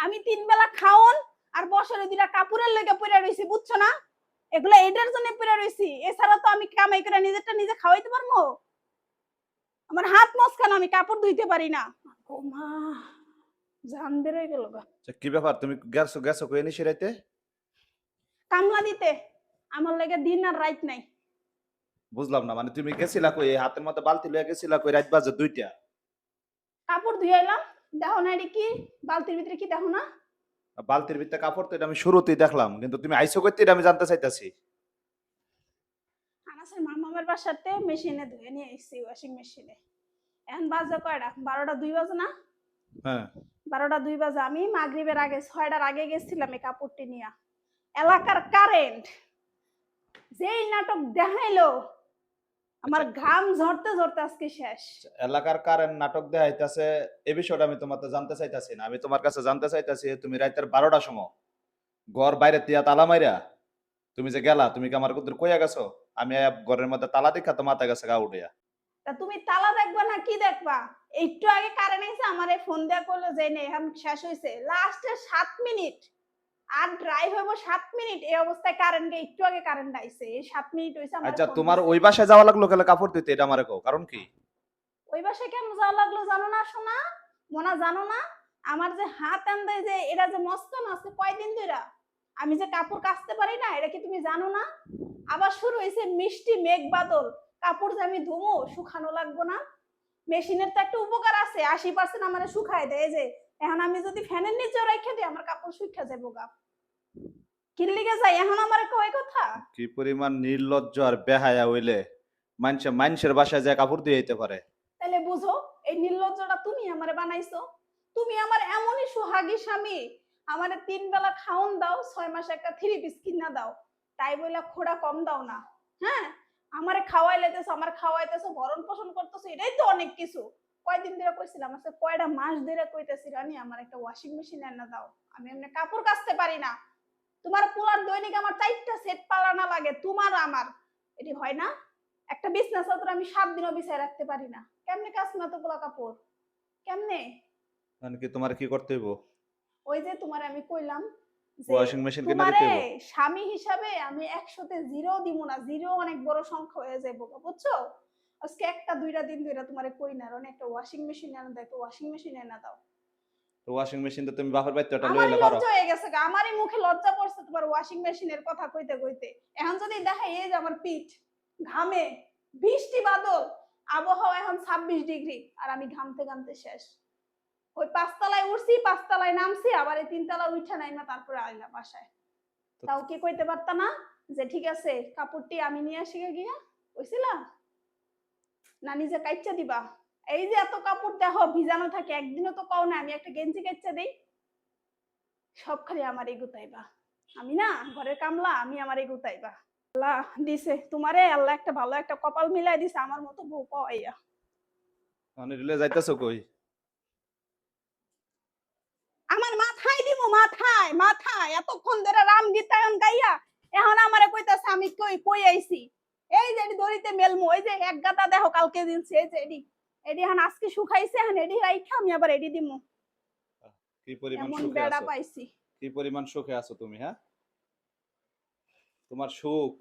আমি 3 বেলা খাওন আর বছরে 2টা কাপড়ের লেগে পড়ে রইছি, বুঝছো না? এগুলো এটার জন্য পড়ে রইছি, এছাড়া তো আমি কামাই করে নিজেরটা নিজে খাওয়াইতে পারবো? আমার হাত মস্কান, আমি কাপড় ধুইতে পারি না। ও মা, জান বের হয়ে গেল গা। কি ব্যাপার, তুমি গেছো গেছো কই নিছি রাইতে? কামলা দিতে আমার লাগে দিন আর রাত নাই। বুঝলাম না, মানে তুমি গেছিলা কই? এই হাতের মধ্যে বালতি লয়ে গেছিলা কই রাত বাজে 2টা? কাপড় ধুয়ে এলাম, দেখো না এটা কি বালতির ভিতরে, কি দেখো না? বালতির ভিতরে কাপড় তো এটা আমি শুরুতেই দেখলাম, কিন্তু তুমি আইছো কইতে এটা আমি জানতে চাইতাছি। আনাসের মামার বাসাতে মেশিনে ধুয়ে নিয়ে এসেছি, ওয়াশিং মেশিনে। এখন বাজে কয়টা? 12টা 2 বাজে না? হ্যাঁ, 12টা 2 বাজে। আমি মাগরিবের আগে 6টার আগে গেছিলাম এই কাপড়টি নিয়ে। এলাকার কারেন্ট যেই নাটক দেখাইলো, আমার ঘাম ঝরতে ঝরতে আজকে শেষ। এলাকার কারেন্ট নাটক দেখাইতাছে, এই বিষয়টা আমি তোমাকে জানতে চাইতাছি না। আমি তোমার কাছে জানতে চাইতাছি, তুমি রাতের 12টার সময় ঘর বাইরে তিয়া তালা মাইরা তুমি যে গেলা, তুমি কি আমার কুদ্দুর কইয়া গেছো? আমি ঘরের মধ্যে তালা দেখা তো মাথা গেছে গা উঠিয়া। তা তুমি তালা দেখবা না কি দেখবা? একটু আগে কারেন্ট এসে আমারে ফোন দেয়া করলো যে নেই এখন শেষ হয়েছে, লাস্টে 7 মিনিট আর ড্রাইভ হইব 7 মিনিট, এই অবস্থায় কারেন্ট গে একটু আগে কারেন্ট আইছে, এই 7 মিনিট হইছে আমার আচ্ছা, ফোন তোমার দিছে। ওই বাসায় যাওয়া লাগলো কেন কাপড় দিতে? এটা আমারে কও, কারণ কি? ওই বাসায় কেন যাওয়া লাগলো জানো না সোনা? মোনা জানো না? আমার যে হাত আন্দায় যে এটা যে মস্কান আছে কয়দিন ধরে, আমি যে কাপড় কাচতে পারি না, এটা কি তুমি জানো না? আবার শুরু হয়েছে মিষ্টি মেঘ বাদল, কাপড় যে আমি ধুমো শুকানো লাগবো না। মেশিনের তো একটা উপকার আছে, 80% আমার শুকায় দেয়। যে এখন আমি যদি ফ্যানের নিচে রেখে দিই আমার কাপড় শুকা যাবো গা, কিনলিগে যাই এখন আমার কয় কথা। কি পরিমাণ নির্লজ্জ আর বেহায়া হইলে মানুষের বাসায় যায় কাপড় দিয়ে যেতে পারে? তাহলে বুঝো, এই নির্লজ্জটা তুমি আমারে বানাইছো। তুমি আমার এমনই সোহাগী স্বামী, আমারে 3 বেলা খাওন দাও, 6 মাসে একটা 3 পিস কিনা দাও, তাই বইলা খোড়া কম দাও না। হ্যাঁ, আমারে খাওয়াইলেতেছো, আমার খাওয়াইতেছো, ভরণ পোষণ করতেছো, এটাই তো অনেক কিছু। কয়দিন ধরে কইছিলাম, আচ্ছা কয়টা মাস ধরে কইতেছি রানী আমার একটা ওয়াশিং মেশিন এনে দাও, আমি এমনি কাপড় কাচতে পারি না। তোমার পোলার দৈনিক আমার 4টা সেট পালানা লাগে, তোমার আমার এটি হয় না? একটা বিছনা চাদর আমি 7 দিনও বিছায় রাখতে পারি না, কেমনে কাচনা এতগুলা কাপড়? কেমনে? মানে কি তোমার কি করতে হইব? ওই যে তোমার আমি কইলাম যে ওয়াশিং মেশিন কিনা দিতে তোমারে হইব? স্বামী হিসাবে আমি 100তে 0 দিব না, 0 অনেক বড় সংখ্যা হয়ে যাইব, বুঝছো? আজকে একটা 2টা দিন ধরে তোমারে কই না রনি একটা ওয়াশিং মেশিন এনে দাও, একটা ওয়াশিং মেশিন এনে দাও। তো ওয়াশিং মেশিন তো তুমি বাপের বাড়িতে ওটা লই আমারই এলে পারো। লজ্জা হয়ে গেছে, আমারই মুখে লজ্জা পড়ছে তোমার ওয়াশিং মেশিনের কথা কইতে কইতে। এখন যদি দেখা এই যে আমার পিঠ ঘামে, বৃষ্টি বাদল, আবহাওয়া এখন 26 ডিগ্রি, আর আমি ঘামতে ঘামতে শেষ। ওই 5 তলায় উঠছি, 5 তলায় নামছি, আবার এই 3 তলা উঠা নাইমা তারপরে আইলাম বাসায়। তাও কি কইতে পারতা না যে ঠিক আছে কাপড়টি আমি নিয়ে আসি গিয়া? কইছিলা না নিজে কাইচ্চা দিবা? এই যে এত কাপড় দেখো ভিজানো থাকে, একদিনও তো কও না আমি একটা গেঞ্জি কাইচ্চা দেই। সব খালি আমারই গুতাইবা, আমি না ঘরের কামলা, আমি আমারই গুতাইবা। আল্লাহ দিছে তোমারে, আল্লাহ একটা ভালো একটা কপাল মিলাই দিছে আমার মতো বউ পাওয়াইয়া। মানে রিলে যাইতাছো কই? আমার মাথায় দিব, মাথায় মাথায় এতক্ষণ ধরে রাম গীতায়ন গাইয়া এখন আমারে কইতাছে আমি কই কই আইছি। এই যে এডি দড়িতে মেলমু, ওই যে এক গাদা দেখো কালকে দিনছে, এই যে এডি এডি এখন আজকে শুকাইছে, এখন এডি রাইখা আমি আবার এডি দিমু। কি পরিমাণ এমন সুখে বেড়া আছো, পাইছি। কি পরিমাণ সুখে আছো তুমি, হ্যাঁ? তোমার সুখ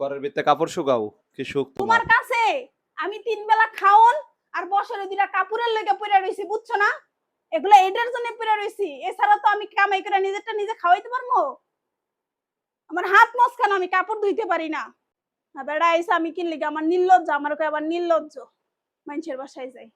ঘরের ভিতরে কাপড় শুকাও, কি সুখ তোমার? তোমার কাছে আমি 3 বেলা খাওন আর বছরে 2টা কাপড়ের লেগে পড়ে রইছি, বুঝছো না? এগুলো এটার জন্য পড়ে রইছি, এছাড়া তো আমি কামাই করে নিজেরটা নিজে খাওয়াইতে পারবো? আমার হাত মস্কান, আমি কাপড় ধুইতে পারি না। বেড়া আইসা আমি কিনলি আমার নির্লজ্জ, আমার আবার নির্লজ্জ মানুষের বাসায় যাই।